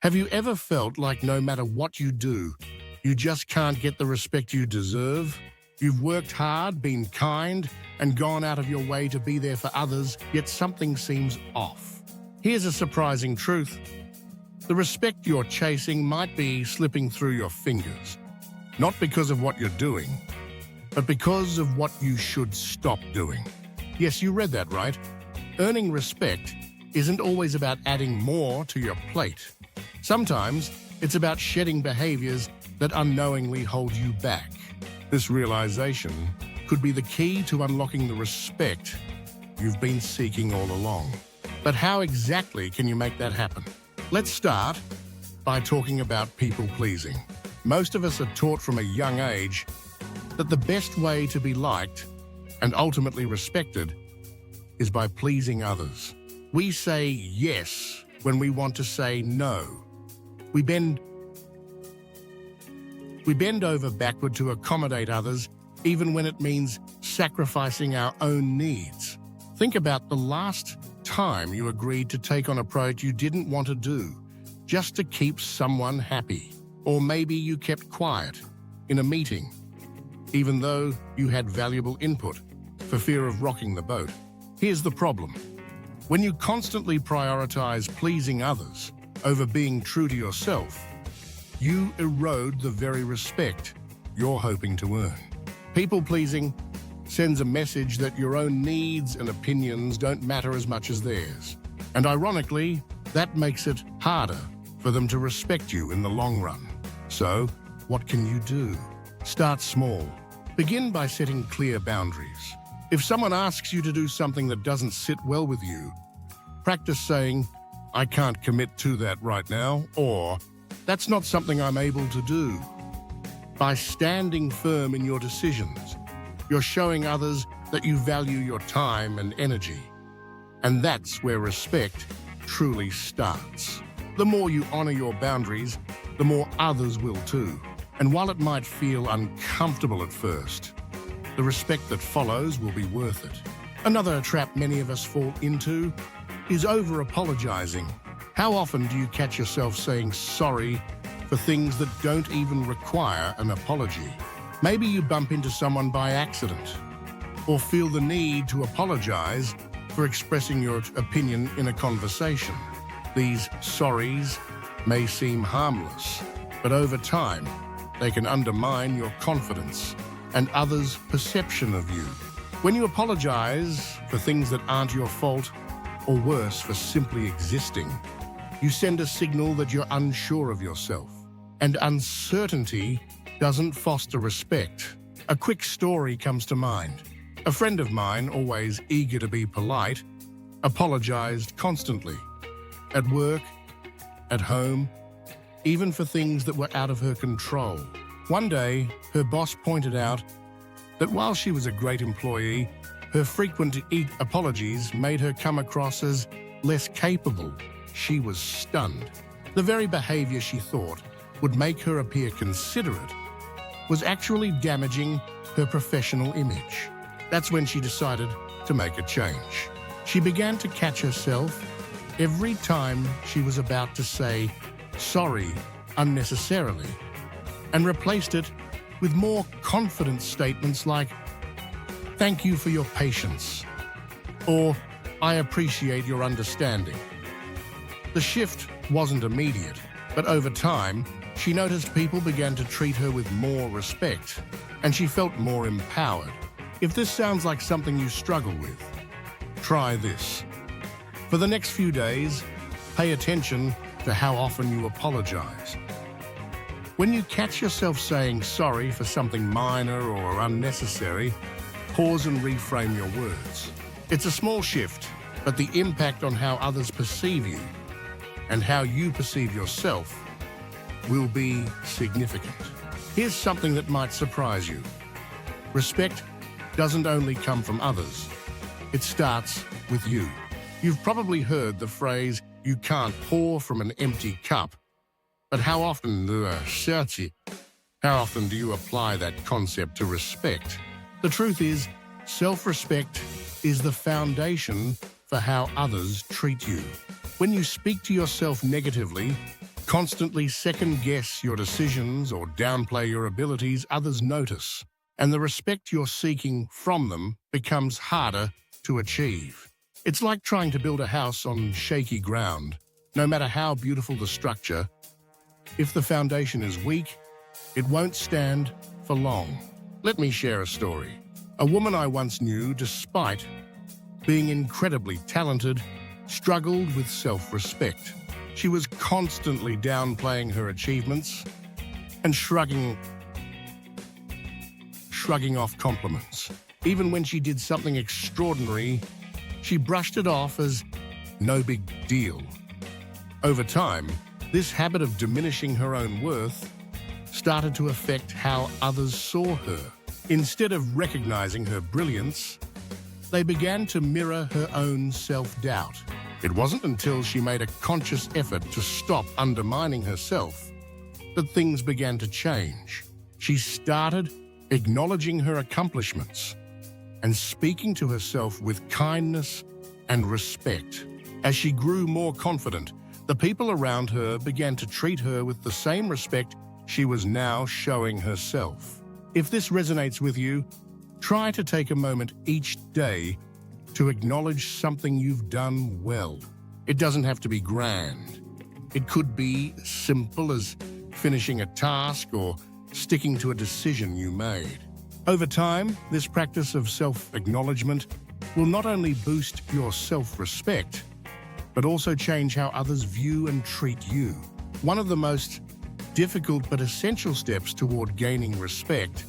Have you ever felt like no matter what you do, you just can't get the respect you deserve? You've worked hard, been kind, and gone out of your way to be there for others, yet something seems off. Here's a surprising truth. The respect you're chasing might be slipping through your fingers, not because of what you're doing, but because of what you should stop doing. Yes, you read that right. Earning respect isn't always about adding more to your plate. Sometimes it's about shedding behaviors that unknowingly hold you back. This realization could be the key to unlocking the respect you've been seeking all along. But how exactly can you make that happen? Let's start by talking about people-pleasing. Most of us are taught from a young age that the best way to be liked and ultimately respected is by pleasing others. We say yes when we want to say no. We bend over backward to accommodate others, even when it means sacrificing our own needs. Think about the last time you agreed to take on a project you didn't want to do, just to keep someone happy. Or maybe you kept quiet in a meeting, even though you had valuable input, for fear of rocking the boat. Here's the problem. When you constantly prioritize pleasing others over being true to yourself, you erode the very respect you're hoping to earn. People-pleasing sends a message that your own needs and opinions don't matter as much as theirs. And ironically, that makes it harder for them to respect you in the long run. So, what can you do? Start small. Begin by setting clear boundaries. If someone asks you to do something that doesn't sit well with you, practice saying, "I can't commit to that right now," or "That's not something I'm able to do." By standing firm in your decisions, you're showing others that you value your time and energy. And that's where respect truly starts. The more you honor your boundaries, the more others will too. And while it might feel uncomfortable at first, the respect that follows will be worth it. Another trap many of us fall into is over-apologizing. How often do you catch yourself saying sorry for things that don't even require an apology? Maybe you bump into someone by accident, or feel the need to apologize for expressing your opinion in a conversation. These sorries may seem harmless, but over time, they can undermine your confidence and others' perception of you. When you apologize for things that aren't your fault, or worse, for simply existing, you send a signal that you're unsure of yourself. And uncertainty doesn't foster respect. A quick story comes to mind. A friend of mine, always eager to be polite, apologized constantly. At work, at home, even for things that were out of her control. One day, her boss pointed out that while she was a great employee, her frequent apologies made her come across as less capable. She was stunned. The very behavior she thought would make her appear considerate was actually damaging her professional image. That's when she decided to make a change. She began to catch herself every time she was about to say sorry unnecessarily, and replaced it with more confident statements like, "Thank you for your patience," or "I appreciate your understanding." The shift wasn't immediate, but over time, she noticed people began to treat her with more respect, and she felt more empowered. If this sounds like something you struggle with, try this. For the next few days, pay attention to how often you apologize. When you catch yourself saying sorry for something minor or unnecessary, pause and reframe your words. It's a small shift, but the impact on how others perceive you and how you perceive yourself will be significant. Here's something that might surprise you. Respect doesn't only come from others. It starts with you. You've probably heard the phrase, "You can't pour from an empty cup." But how often do you apply that concept to respect? The truth is, self-respect is the foundation for how others treat you. When you speak to yourself negatively, constantly second-guess your decisions or downplay your abilities, others notice, and the respect you're seeking from them becomes harder to achieve. It's like trying to build a house on shaky ground. No matter how beautiful the structure, if the foundation is weak, it won't stand for long. Let me share a story. A woman I once knew, despite being incredibly talented, struggled with self-respect. She was constantly downplaying her achievements and shrugging off compliments. Even when she did something extraordinary, she brushed it off as no big deal. Over time, this habit of diminishing her own worth started to affect how others saw her. Instead of recognizing her brilliance, they began to mirror her own self-doubt. It wasn't until she made a conscious effort to stop undermining herself that things began to change. She started acknowledging her accomplishments and speaking to herself with kindness and respect. As she grew more confident, the people around her began to treat her with the same respect she was now showing herself. If this resonates with you, try to take a moment each day to acknowledge something you've done well. It doesn't have to be grand. It could be simple as finishing a task or sticking to a decision you made. Over time, this practice of self-acknowledgement will not only boost your self-respect, but also change how others view and treat you. One of the most difficult but essential steps toward gaining respect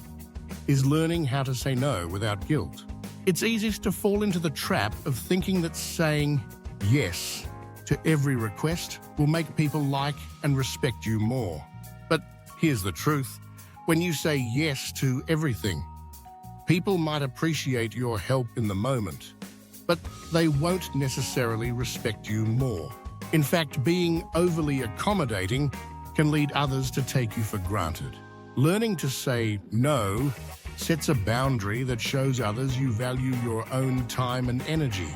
is learning how to say no without guilt. It's easiest to fall into the trap of thinking that saying yes to every request will make people like and respect you more. But here's the truth. When you say yes to everything, people might appreciate your help in the moment, but they won't necessarily respect you more. In fact, being overly accommodating can lead others to take you for granted. Learning to say no sets a boundary that shows others you value your own time and energy.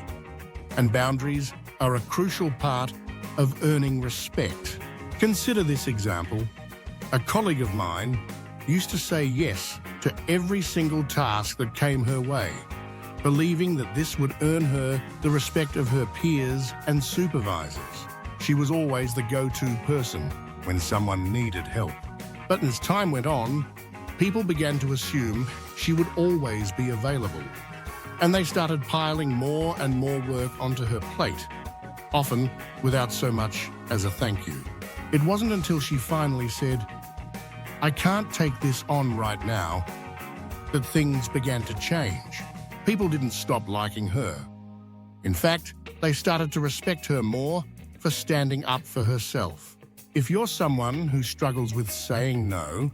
And boundaries are a crucial part of earning respect. Consider this example. A colleague of mine used to say yes to every single task that came her way, believing that this would earn her the respect of her peers and supervisors. She was always the go-to person when someone needed help. But as time went on, people began to assume she would always be available, and they started piling more and more work onto her plate, often without so much as a thank you. It wasn't until she finally said, "I can't take this on right now," that things began to change. People didn't stop liking her. In fact, they started to respect her more for standing up for herself. If you're someone who struggles with saying no,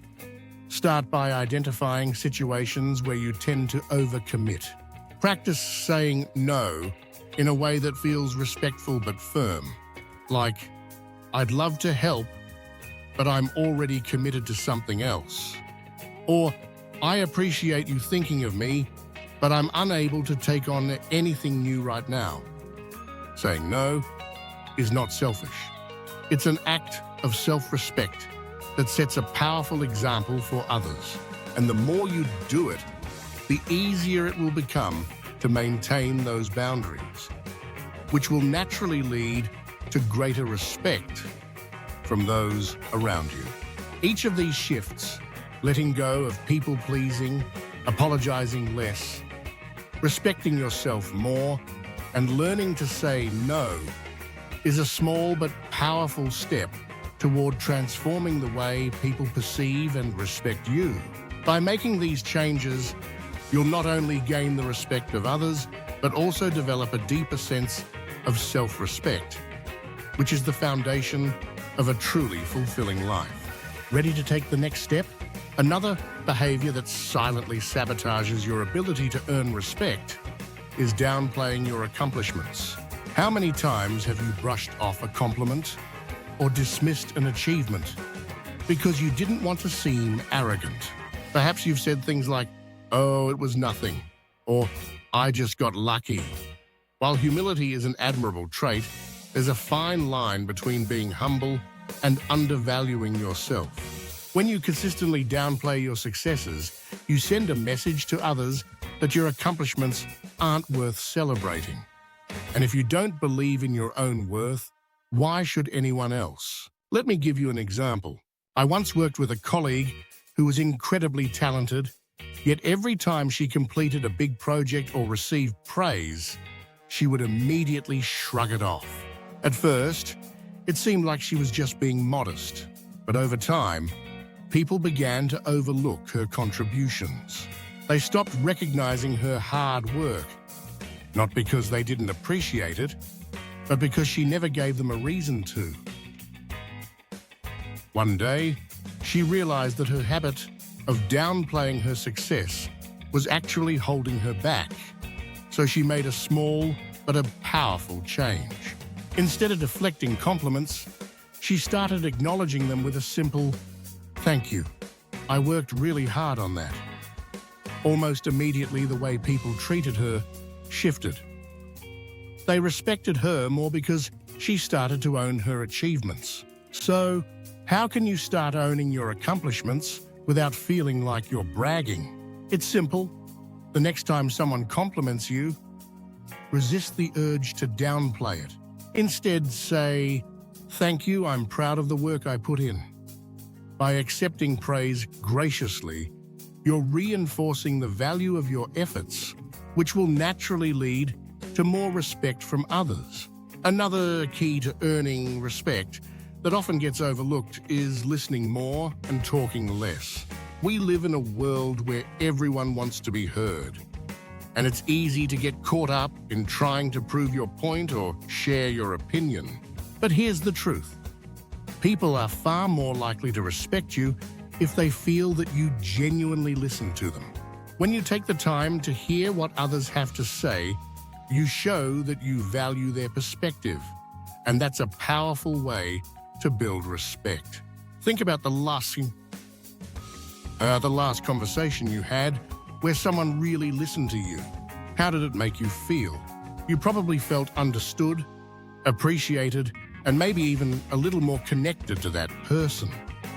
start by identifying situations where you tend to overcommit. Practice saying no in a way that feels respectful but firm. Like, "I'd love to help, but I'm already committed to something else." Or, "I appreciate you thinking of me, but I'm unable to take on anything new right now." Saying no is not selfish. It's an act of self-respect that sets a powerful example for others. And the more you do it, the easier it will become to maintain those boundaries, which will naturally lead to greater respect from those around you. Each of these shifts, letting go of people-pleasing, apologizing less, respecting yourself more, and learning to say no, is a small but powerful step toward transforming the way people perceive and respect you. By making these changes, you'll not only gain the respect of others, but also develop a deeper sense of self-respect, which is the foundation of a truly fulfilling life. Ready to take the next step? Another behavior that silently sabotages your ability to earn respect is downplaying your accomplishments. How many times have you brushed off a compliment or dismissed an achievement because you didn't want to seem arrogant? Perhaps you've said things like, "Oh, it was nothing," or "I just got lucky." While humility is an admirable trait, there's a fine line between being humble and undervaluing yourself. When you consistently downplay your successes, you send a message to others that your accomplishments aren't worth celebrating. And if you don't believe in your own worth, why should anyone else? Let me give you an example. I once worked with a colleague who was incredibly talented, yet every time she completed a big project or received praise, she would immediately shrug it off. At first, it seemed like she was just being modest, but over time, people began to overlook her contributions. They stopped recognizing her hard work, not because they didn't appreciate it, but because she never gave them a reason to. One day, she realized that her habit of downplaying her success was actually holding her back. So she made a small but a powerful change. Instead of deflecting compliments, she started acknowledging them with a simple, "Thank you. I worked really hard on that." Almost immediately, the way people treated her shifted. They respected her more because she started to own her achievements. So, how can you start owning your accomplishments without feeling like you're bragging? It's simple. The next time someone compliments you, resist the urge to downplay it. Instead, say, "Thank you, I'm proud of the work I put in." By accepting praise graciously, you're reinforcing the value of your efforts, which will naturally lead to more respect from others. Another key to earning respect that often gets overlooked is listening more and talking less. We live in a world where everyone wants to be heard, and it's easy to get caught up in trying to prove your point or share your opinion. But here's the truth. People are far more likely to respect you if they feel that you genuinely listen to them. When you take the time to hear what others have to say, you show that you value their perspective, and that's a powerful way to build respect. Think about the last conversation you had where someone really listened to you. How did it make you feel? You probably felt understood, appreciated, and maybe even a little more connected to that person.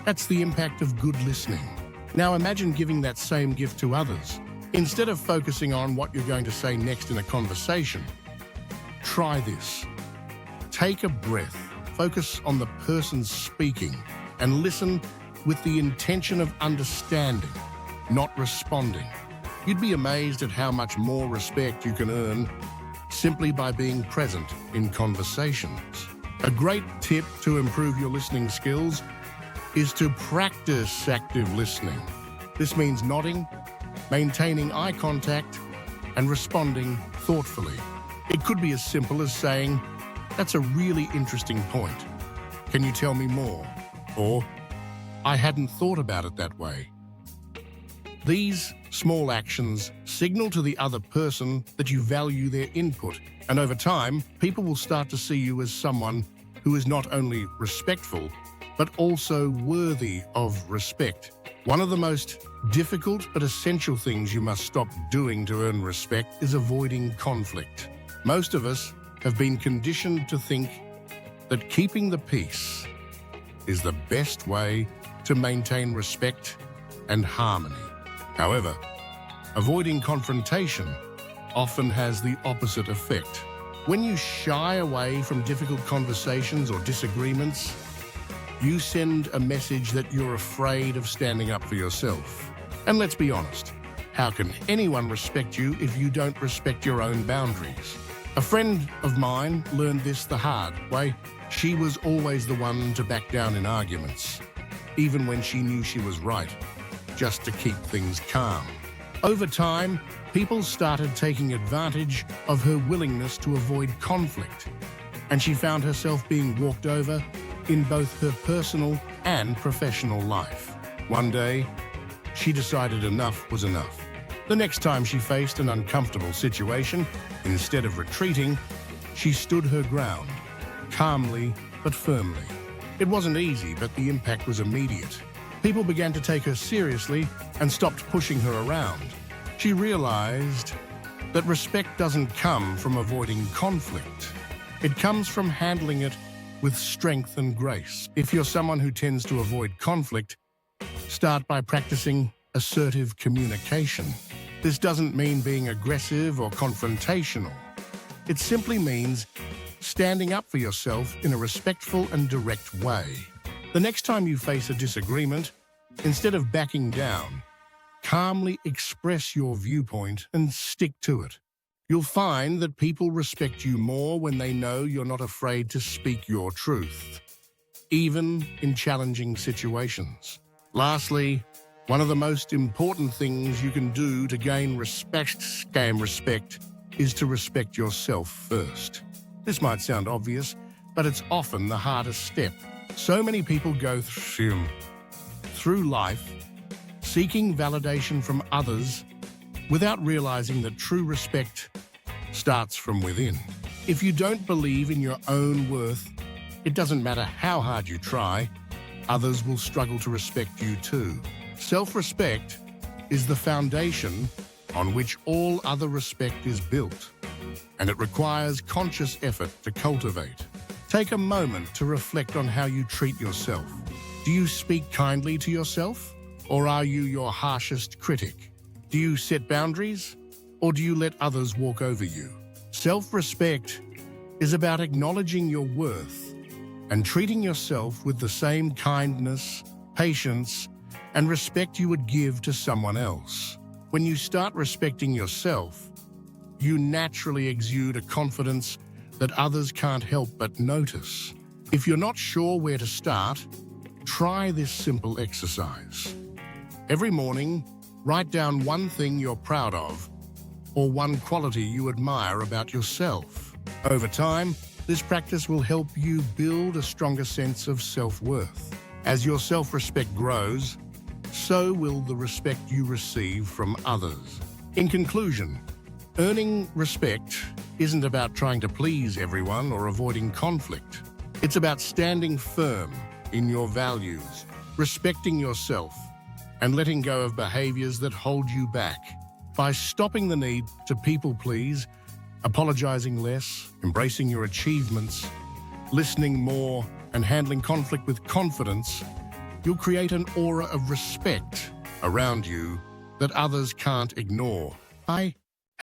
That's the impact of good listening. Now imagine giving that same gift to others. Instead of focusing on what you're going to say next in a conversation, try this. Take a breath, focus on the person speaking, and listen with the intention of understanding, not responding. You'd be amazed at how much more respect you can earn simply by being present in conversations. A great tip to improve your listening skills is to practice active listening. This means nodding, maintaining eye contact, and responding thoughtfully. It could be as simple as saying, "That's a really interesting point. Can you tell me more?" Or, "I hadn't thought about it that way." These small actions signal to the other person that you value their input, and over time, people will start to see you as someone who is not only respectful, but also worthy of respect. One of the most difficult but essential things you must stop doing to earn respect is avoiding conflict. Most of us have been conditioned to think that keeping the peace is the best way to maintain respect and harmony. However, avoiding confrontation often has the opposite effect. When you shy away from difficult conversations or disagreements, you send a message that you're afraid of standing up for yourself. And let's be honest, how can anyone respect you if you don't respect your own boundaries? A friend of mine learned this the hard way. She was always the one to back down in arguments, even when she knew she was right, just to keep things calm. Over time, people started taking advantage of her willingness to avoid conflict, and she found herself being walked over in both her personal and professional life. One day, she decided enough was enough. The next time she faced an uncomfortable situation, instead of retreating, she stood her ground, calmly but firmly. It wasn't easy, but the impact was immediate. People began to take her seriously and stopped pushing her around. She realized that respect doesn't come from avoiding conflict. It comes from handling it with strength and grace. If you're someone who tends to avoid conflict, start by practicing assertive communication. This doesn't mean being aggressive or confrontational. It simply means standing up for yourself in a respectful and direct way. The next time you face a disagreement, instead of backing down, calmly express your viewpoint and stick to it. You'll find that people respect you more when they know you're not afraid to speak your truth, even in challenging situations. Lastly, one of the most important things you can do to gain respect is to respect yourself first. This might sound obvious, but it's often the hardest step. So many people go through life seeking validation from others without realizing that true respect starts from within. If you don't believe in your own worth, it doesn't matter how hard you try, others will struggle to respect you too. Self-respect is the foundation on which all other respect is built, and it requires conscious effort to cultivate. Take a moment to reflect on how you treat yourself. Do you speak kindly to yourself, or are you your harshest critic? Do you set boundaries, or do you let others walk over you? Self-respect is about acknowledging your worth and treating yourself with the same kindness, patience, and respect you would give to someone else. When you start respecting yourself, you naturally exude a confidence that others can't help but notice. If you're not sure where to start, try this simple exercise. Every morning, write down one thing you're proud of or one quality you admire about yourself. Over time, this practice will help you build a stronger sense of self-worth. As your self-respect grows, so will the respect you receive from others. In conclusion, earning respect isn't about trying to please everyone or avoiding conflict. It's about standing firm in your values, respecting yourself, and letting go of behaviors that hold you back. By stopping the need to people please, apologizing less, embracing your achievements, listening more, and handling conflict with confidence, you'll create an aura of respect around you that others can't ignore. Bye.